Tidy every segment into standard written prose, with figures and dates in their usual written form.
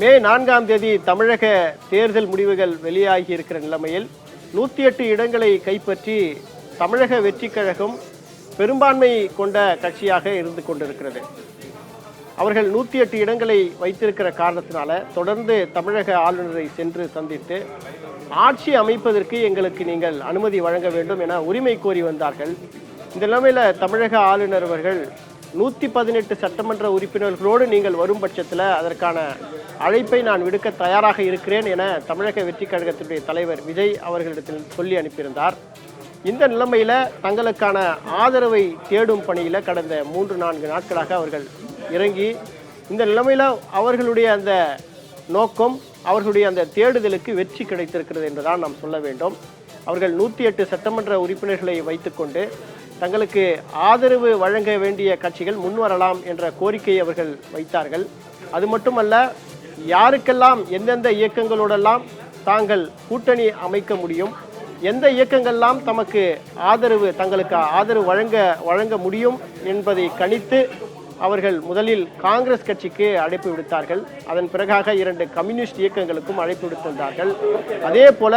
மே 4ஆம் தேதி தமிழக தேர்தல் முடிவுகள் வெளியாகி இருக்கிற நிலைமையில் 108 இடங்களை கைப்பற்றி தமிழக வெற்றிக் கழகம் பெரும்பான்மை கொண்ட கட்சியாக இருந்து கொண்டிருக்கிறது. அவர்கள் 108 இடங்களை வைத்திருக்கிற காரணத்தினால தொடர்ந்து தமிழக ஆளுநரை சென்று சந்தித்து ஆட்சி அமைப்பதற்கு எங்களுக்கு நீங்கள் அனுமதி வழங்க வேண்டும் என உரிமை கோரி வந்தார்கள். இந்த நிலைமையில் தமிழக ஆளுநர் அவர்கள் 118 சட்டமன்ற உறுப்பினர்களோடு நீங்கள் வரும் பட்சத்தில் அதற்கான அழைப்பை நான் விடுக்க தயாராக இருக்கிறேன் என தமிழக வெற்றி கழகத்தினுடைய தலைவர் விஜய் அவர்களிடத்தில் சொல்லி அனுப்பியிருந்தார். இந்த நிலைமையில் தங்களுக்கான ஆதரவை தேடும் பணியில் கடந்த 3-4 நாட்களாக அவர்கள் இறங்கி இந்த நிலைமையில் அவர்களுடைய அந்த நோக்கம் அவர்களுடைய அந்த தேடுதலுக்கு வெற்றி கிடைத்திருக்கிறது என்றுதான் நாம் சொல்ல வேண்டும். அவர்கள் 108 சட்டமன்ற உறுப்பினர்களை வைத்துக்கொண்டு தங்களுக்கு ஆதரவு வழங்க வேண்டிய கட்சிகள் முன்வரலாம் என்ற கோரிக்கையை அவர்கள் வைத்தார்கள். அது மட்டுமல்ல, யாருக்கெல்லாம் எந்தெந்த இயக்கங்களோடெல்லாம் தாங்கள் கூட்டணி அமைக்க முடியும், எந்த இயக்கங்கள்லாம் தமக்கு தங்களுக்கு ஆதரவு வழங்க முடியும் என்பதை கணித்து அவர்கள் முதலில் காங்கிரஸ் கட்சிக்கு அழைப்பு விடுத்தார்கள். அதன் பிறகாக 2 கம்யூனிஸ்ட் இயக்கங்களுக்கும் அழைப்பு விடுத்திருந்தார்கள். அதே போல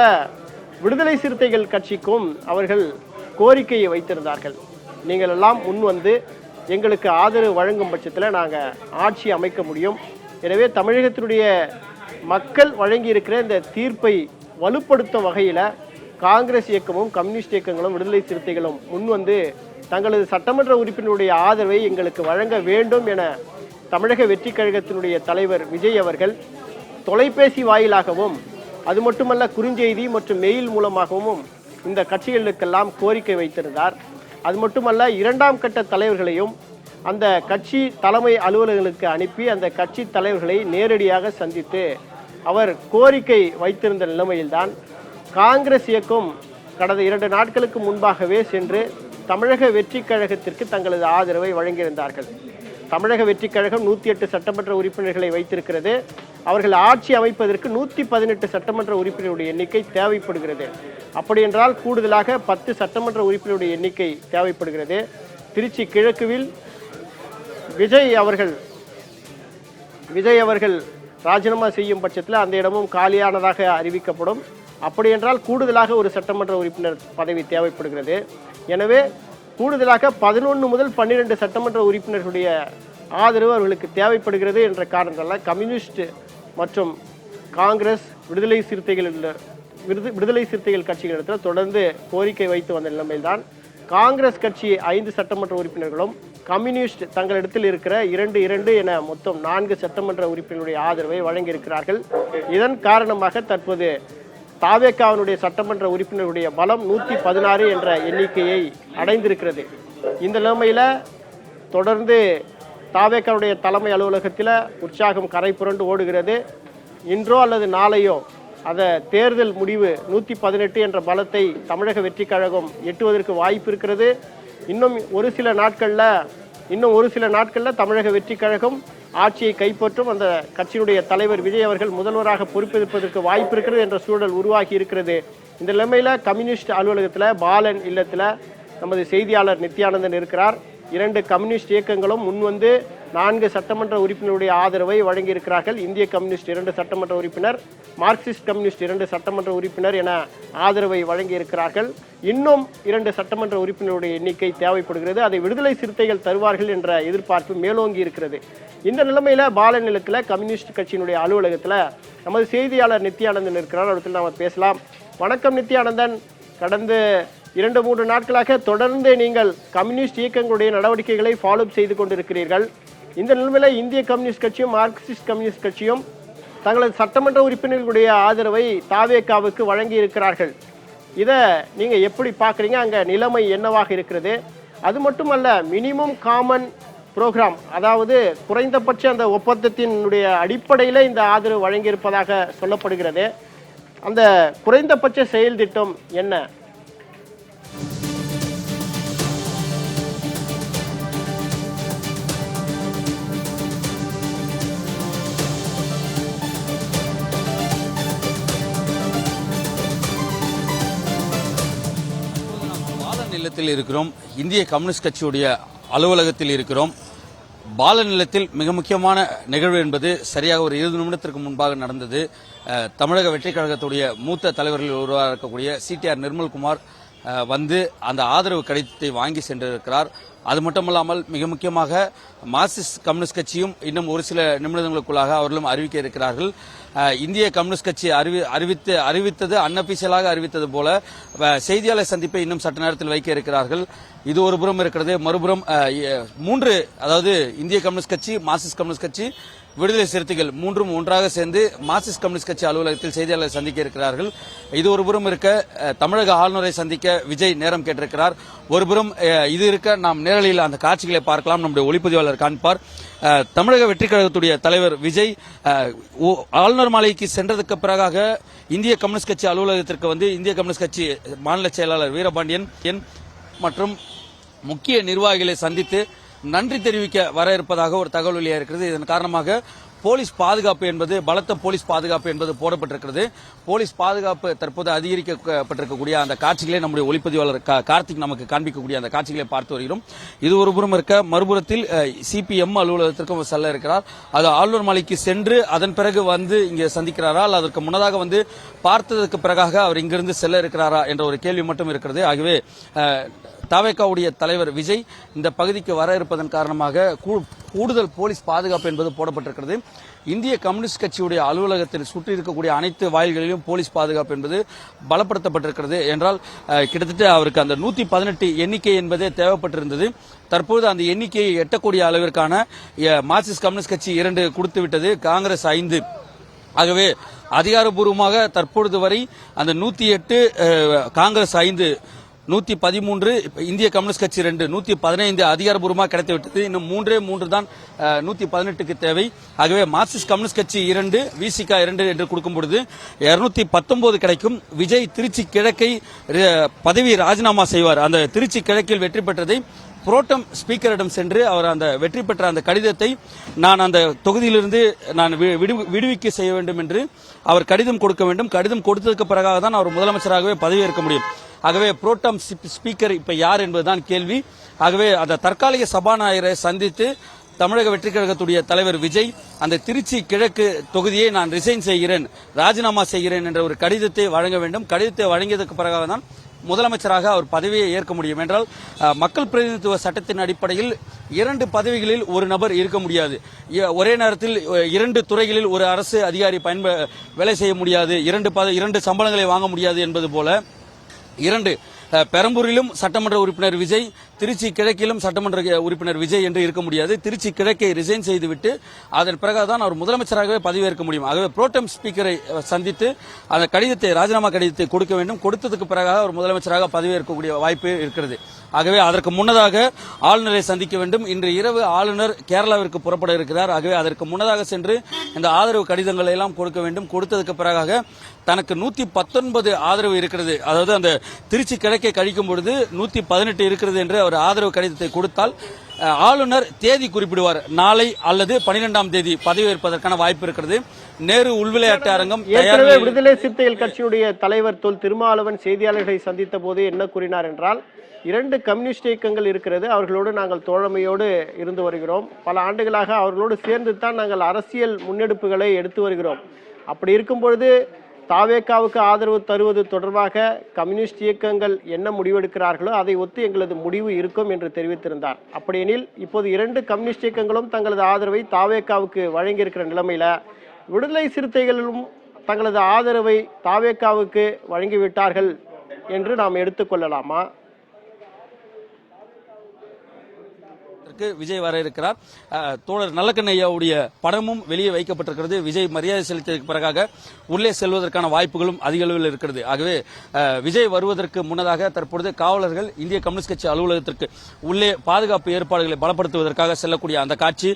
விடுதலை சிறுத்தைகள் கட்சிக்கும் அவர்கள் கோரிக்கையை வைத்திருந்தார்கள். நீங்கள் எல்லாம் முன் வந்து எங்களுக்கு ஆதரவு வழங்கும் பட்சத்தில் நாங்கள் ஆட்சி அமைக்க முடியும். எனவே தமிழகத்தினுடைய மக்கள் வழங்கி இருக்கிற இந்த தீர்ப்பை வலுப்படுத்தும் வகையில் காங்கிரஸ் இயக்கமும் கம்யூனிஸ்ட் இயக்கங்களும் விடுதலை சிறுத்தைகளும் முன் வந்து தங்களது சட்டமன்ற உறுப்பினருடைய ஆதரவை எங்களுக்கு வழங்க வேண்டும் என தமிழக வெற்றி கழகத்தினுடைய தலைவர் விஜய் அவர்கள் தொலைபேசி வாயிலாகவும் அது மட்டுமல்ல குறுஞ்செய்தி மற்றும் மெயில் மூலமாகவும் இந்த கட்சிகளுக்கெல்லாம் கோரிக்கை வைத்திருந்தார். அது மட்டுமல்ல 2ஆம் கட்ட தலைவர்களையும் அந்த கட்சி தலைமை அலுவலர்களுக்கு அனுப்பி அந்த கட்சி தலைவர்களை நேரடியாக சந்தித்து அவர் கோரிக்கை வைத்திருந்த நிலைமையில்தான் காங்கிரஸ் இயக்கம் கடந்த 2 நாட்களுக்கு முன்பாகவே சென்று தமிழக வெற்றி கழகத்திற்கு தங்களது ஆதரவை வழங்கியிருந்தார்கள். தமிழக வெற்றி கழகம் 108 சட்டமன்ற உறுப்பினர்களை வைத்திருக்கிறது. அவர்கள் ஆட்சி அமைப்பதற்கு 118 சட்டமன்ற உறுப்பினருடைய எண்ணிக்கை தேவைப்படுகிறது. அப்படி என்றால் கூடுதலாக 10 சட்டமன்ற உறுப்பினருடைய எண்ணிக்கை தேவைப்படுகிறது. திருச்சி கிழக்குவில் விஜய் அவர்கள் ராஜினாமா செய்யும் பட்சத்தில் அந்த இடமும் காலியானதாக அறிவிக்கப்படும். அப்படி என்றால் கூடுதலாக ஒரு சட்டமன்ற உறுப்பினர் பதவி தேவைப்படுகிறது. எனவே கூடுதலாக 11 முதல் 12 சட்டமன்ற உறுப்பினர்களுடைய ஆதரவு அவர்களுக்கு தேவைப்படுகிறது என்ற காரணத்தால் கம்யூனிஸ்ட் மற்றும் காங்கிரஸ் விடுதலை சிறுத்தைகள் கட்சிகளிடத்தில் தொடர்ந்து கோரிக்கை வைத்து வந்த நிலைமையில்தான் காங்கிரஸ் கட்சி 5 சட்டமன்ற உறுப்பினர்களும் கம்யூனிஸ்ட் தங்களிடத்தில் இருக்கிற 2 என மொத்தம் 4 சட்டமன்ற உறுப்பினர்களுடைய ஆதரவை வழங்கியிருக்கிறார்கள். இதன் காரணமாக தற்போது தாவேகாவினுடைய சட்டமன்ற உறுப்பினருடைய பலம் 116 என்ற எண்ணிக்கையை அடைந்திருக்கிறது. இந்த நிலைமையில் தொடர்ந்து தாவேகாவுடைய தலைமை அலுவலகத்தில் உற்சாகம் கரை புரண்டு ஓடுகிறது. இன்றோ அல்லது நாளையோ அந்த தேர்தல் முடிவு 118 என்ற பலத்தை தமிழக வெற்றி கழகம் எட்டுவதற்கு வாய்ப்பு இருக்கிறது. இன்னும் ஒரு சில நாட்களில் தமிழக வெற்றி கழகம் ஆட்சியை கைப்பற்றும். அந்த கட்சியினுடைய தலைவர் விஜய் அவர்கள் முதல்வராக பொறுப்பேற்பதற்கு வாய்ப்பு இருக்கிறது என்ற சூழல் உருவாகி இருக்கிறது. இந்த நிலைமையில் கம்யூனிஸ்ட் அலுவலகத்தில் பாலன் இல்லத்தில் நமது செய்தியாளர் நித்யானந்தன் இருக்கிறார். 2 கம்யூனிஸ்ட் இயக்கங்களும் முன்வந்து 4 சட்டமன்ற உறுப்பினருடைய ஆதரவை வழங்கியிருக்கிறார்கள். இந்திய கம்யூனிஸ்ட் 2 சட்டமன்ற உறுப்பினர், மார்க்சிஸ்ட் கம்யூனிஸ்ட் 2 சட்டமன்ற உறுப்பினர் என ஆதரவை வழங்கியிருக்கிறார்கள். இன்னும் 2 சட்டமன்ற உறுப்பினருடைய எண்ணிக்கை தேவைப்படுகிறது. அதை விடுதலை சிறுத்தைகள் தருவார்கள் என்ற எதிர்பார்ப்பு மேலோங்கி இருக்கிறது. இந்த நிலைமையில் பாலன் நிலத்தில் கம்யூனிஸ்ட் கட்சியினுடைய அலுவலகத்தில் நமது செய்தியாளர் நித்யானந்தன் இருக்கிறார். இடத்தில் நாம் பேசலாம். வணக்கம் நித்யானந்தன். கடந்த 2-3 நாட்களாக தொடர்ந்து நீங்கள் கம்யூனிஸ்ட் இயக்கங்களுடைய நடவடிக்கைகளை ஃபாலோ செய்து கொண்டிருக்கிறீர்கள். இந்த நிலைமையில் இந்திய கம்யூனிஸ்ட் கட்சியும் மார்க்சிஸ்ட் கம்யூனிஸ்ட் கட்சியும் தங்களது சட்டமன்ற உறுப்பினர்களுடைய ஆதரவை தாவேகாவுக்கு வழங்கி இருக்கிறார்கள். இதை நீங்கள் எப்படி பார்க்குறீங்க? அங்கே நிலைமை என்னவாக இருக்கிறது? அது மட்டுமல்ல, மினிமம் காமன் ப்ரோக்ராம், அதாவது குறைந்தபட்ச அந்த ஒப்பந்தத்தினுடைய அடிப்படையில் இந்த ஆதரவு வழங்கியிருப்பதாக சொல்லப்படுகிறது. அந்த குறைந்தபட்ச செயல் திட்டம் என்ன? இல்லத்தில் இருக்கிறோம். இந்திய கம்யூனிஸ்ட் கட்சியுடைய அலுவலகத்தில் இருக்கிறோம். பாலநிலத்தில் மிக முக்கியமான நிகழ்வு என்பது சரியாக ஒரு 20 நிமிடத்திற்கு முன்பாக நடந்தது. தமிழக வெற்றி கழகத்துடைய மூத்த தலைவர்களில் ஒருவராக இருக்கக்கூடிய CTR நிர்மல்குமார் வந்து அந்த ஆதரவு கடிதத்தை வாங்கி சென்றிருக்கிறார். அது மட்டுமல்லாமல் மிக முக்கியமாக மார்க்சிஸ்ட் கம்யூனிஸ்ட் கட்சியும் இன்னும் ஒரு சில நிமிடங்களுக்குள்ளாக அவர்களும் அறிவிக்க இருக்கிறார்கள். இந்திய கம்யூனிஸ்ட் கட்சி அறிவித்தது அன்அபிஷியலாக அறிவித்தது போல செய்தியாளர் சந்திப்பை இன்னும் சற்று நேரத்தில் வைக்க இருக்கிறார்கள். இது ஒரு புறம் இருக்கிறது. மறுபுறம் அதாவது இந்திய கம்யூனிஸ்ட் கட்சி, மார்க்சிஸ்ட் கம்யூனிஸ்ட் கட்சி, விடுதலை சிறுத்தைகள் மூன்றும் ஒன்றாக சேர்ந்து மார்க்சிஸ்ட் கம்யூனிஸ்ட் கட்சி அலுவலகத்தில் செய்தியாளர் சந்திக்க இருக்கிறார்கள். இது ஒரு புறம் இருக்க, தமிழக ஆளுநரை சந்திக்க விஜய் நேரம் கேட்டிருக்கிறார். ஒருபுறம் இது இருக்க, நாம் நேரலையில் அந்த காட்சிகளை பார்க்கலாம். நம்முடைய ஒளிப்பதிவாளர் காண்பார். தமிழக வெற்றி கழகத்துடைய தலைவர் விஜய் ஆளுநர் மாளிகைக்கு சென்றதுக்கு பிறகாக இந்திய கம்யூனிஸ்ட் கட்சி அலுவலகத்திற்கு வந்து இந்திய கம்யூனிஸ்ட் கட்சி மாநில செயலாளர் வீரபாண்டியன் மற்றும் முக்கிய நிர்வாகிகளை சந்தித்து நன்றி தெரிவிக்க வர இருப்பதாக ஒரு தகவல் வெளியாகிறது. இதன் காரணமாக போலீஸ் பாதுகாப்பு என்பது, பலத்த போலீஸ் பாதுகாப்பு என்பது போடப்பட்டிருக்கிறது. போலீஸ் பாதுகாப்பு தற்போது அதிகரிக்கப்பட்டிருக்கக்கூடிய அந்த காட்சிகளை நம்முடைய ஒளிப்பதிவாளர் கார்த்திக் நமக்கு காண்பிக்கக்கூடிய அந்த காட்சிகளை பார்த்து வருகிறோம். இது ஒரு புறம் இருக்க, மறுபுறத்தில் CPM அலுவலகத்திற்கும் செல்ல இருக்கிறார். அது ஆளுநர் மாளிகைக்கு சென்று அதன் பிறகு வந்து இங்கே சந்திக்கிறாரா, அல்ல அதற்கு முன்னதாக வந்து பார்த்ததற்கு பிறகாக அவர் இங்கிருந்து செல்ல இருக்கிறாரா என்ற ஒரு கேள்வி மட்டும் இருக்கிறது. ஆகவே தவேகாவுடைய தலைவர் விஜய் இந்த பகுதிக்கு வர இருப்பதன் காரணமாக கூடுதல் போலீஸ் பாதுகாப்பு என்பது போடப்பட்டிருக்கிறது. இந்திய கம்யூனிஸ்ட் கட்சியுடைய அலுவலகத்தில் சுற்றி இருக்கக்கூடிய அனைத்து வாயில்களிலும் போலீஸ் பாதுகாப்பு என்பது பலப்படுத்தப்பட்டிருக்கிறது. என்றால் கிட்டத்தட்ட அவருக்கு அந்த 118 எண்ணிக்கை என்பதே தேவைப்பட்டிருந்தது. தற்போது அந்த எண்ணிக்கையை எட்டக்கூடிய அளவிற்கான மார்க்சிஸ்ட் கம்யூனிஸ்ட் கட்சி 2 கொடுத்துவிட்டது, காங்கிரஸ் 5. ஆகவே அதிகாரப்பூர்வமாக தற்பொழுது வரை அந்த 108, காங்கிரஸ் 5, 113, இந்திய கம்யூனிஸ்ட் கட்சி 2, 115 அதிகாரப்பூர்வமாக கிடைத்துவிட்டது. இன்னும் 3 தான் 118க்கு தேவை. ஆகவே மார்க்சிஸ்ட் கம்யூனிஸ்ட் கட்சி 2, VCK 2 என்று கொடுக்கும் பொழுது 219 கிடைக்கும். விஜய் திருச்சி கிழக்கை பதவி ராஜினாமா செய்வார். அந்த திருச்சி கிழக்கில் வெற்றி பெற்றதை புரோட்டம் ஸ்பீக்கரிடம் சென்று அவர் அந்த வெற்றி பெற்ற அந்த கடிதத்தை நான் அந்த தொகுதியிலிருந்து நான் விடுவிக்க செய்ய வேண்டும் என்று அவர் கடிதம் கொடுக்க வேண்டும். கடிதம் கொடுத்ததுக்கு பிறகாக தான் அவர் முதலமைச்சராகவே பதவியேற்க முடியும். ஆகவே புரோட்டம் ஸ்பீக்கர் இப்ப யார் என்பதுதான் கேள்வி. ஆகவே அந்த தற்காலிக சபாநாயகரை சந்தித்து தமிழக வெற்றி கழகத்துடைய தலைவர் விஜய் அந்த திருச்சி கிழக்கு தொகுதியை நான் ரிசைன் செய்கிறேன், ராஜினாமா செய்கிறேன் என்ற ஒரு கடிதத்தை வழங்க வேண்டும். கடிதத்தை வழங்கியதற்கு பிறகாக தான் முதலமைச்சராக அவர் பதவியை ஏற்க முடியும். என்றால் மக்கள் பிரதிநிதித்துவ சட்டத்தின் அடிப்படையில் 2 பதவிகளில் ஒரு நபர் இருக்க முடியாது. ஒரே நேரத்தில் 2 துறைகளில் ஒரு அரசு அதிகாரி வேலை செய்ய முடியாது, 2 சம்பளங்களை வாங்க முடியாது என்பது போல 2 பெரம்பூரிலும் சட்டமன்ற உறுப்பினர் விஜய், திருச்சி கிழக்கிலும் சட்டமன்ற உறுப்பினர் விஜய் என்று இருக்க முடியாது. திருச்சி கிழக்கை ரிசைன் செய்துவிட்டு அதன் பிறகுதான் அவர் முதலமைச்சராகவே பதவியேற்க முடியும். ஆகவே புரோட்டம் ஸ்பீக்கரை சந்தித்து அந்த கடிதத்தை, ராஜினாமா கடிதத்தை கொடுக்க வேண்டும். கொடுத்ததுக்கு பிறகு அவர் முதலமைச்சராக பதவியேற்கக்கூடிய வாய்ப்பு இருக்கிறது. ஆகவே அதற்கு முன்னதாக ஆளுநரை சந்திக்க வேண்டும். இன்று இரவு ஆளுநர் கேரளாவிற்கு புறப்பட இருக்கிறார். ஆகவே அதற்கு முன்னதாக சென்று இந்த ஆதரவு கடிதங்களை எல்லாம் கொடுக்க வேண்டும். கொடுத்ததுக்கு பிறகாக தனக்கு 119 ஆதரவு இருக்கிறது, அதாவது அந்த திருச்சி கிழக்கை கழிக்கும் பொழுது 118 இருக்கிறது என்று அவர் ஆதரவு கடிதத்தை கொடுத்தால் ஆளுநர் தேதி குறிப்பிடுவார். நாளை அல்லது 12ஆம் தேதி பதவியேற்பதற்கான வாய்ப்பு இருக்கிறது. நேரு உள்விளையாட்டு அரங்கம் விடுதலை சிறுத்தைகள் கட்சியுடைய தலைவர் தொல் திருமாவளவன் செய்தியாளர்களை சந்தித்த போது என்ன கூறினார் என்றால், 2 கம்யூனிஸ்ட் இயக்கங்கள் இருக்கிறது, அவர்களோடு நாங்கள் தோழமையோடு இருந்து வருகிறோம். பல ஆண்டுகளாக அவர்களோடு சேர்ந்து தான் நாங்கள் அரசியல் முன்னெடுப்புகளை எடுத்து வருகிறோம். அப்படி இருக்கும் பொழுது தாவேகாவுக்கு ஆதரவு தருவது தொடர்பாக கம்யூனிஸ்ட் இயக்கங்கள் என்ன முடிவெடுக்கிறார்களோ அதை ஒத்து எங்களது முடிவு இருக்கும் என்று தெரிவித்திருந்தார். அப்படியெனில் இப்போது 2 கம்யூனிஸ்ட் இயக்கங்களும் தங்களது ஆதரவை தாவேகாவுக்கு வழங்கியிருக்கிற நிலைமையில விடுதலை சிறுத்தைகளும் தங்களது ஆதரவை தாவேகாவுக்கு வழங்கிவிட்டார்கள் என்று நாம் எடுத்துக்கொள்ளலாமா? விஜய் வர இருக்கிறார். தோழர் நல்லக்கண்ணையாவுடைய படமும் வெளியே வைக்கப்பட்டிருக்கிறது. விஜய் மரியாதை செலுத்தியதற்கு பிறகாக உள்ளே செல்வதற்கான வாய்ப்புகளும் அதிக அளவில் இருக்கிறது. ஆகவே விஜய் வருவதற்கு முன்னதாக தற்பொழுது காவலர்கள் இந்திய கம்யூனிஸ்ட் கட்சி அலுவலகத்திற்கு உள்ளே பாதுகாப்பு ஏற்பாடுகளை பலப்படுத்துவதற்காக செல்லக்கூடிய அந்த காட்சி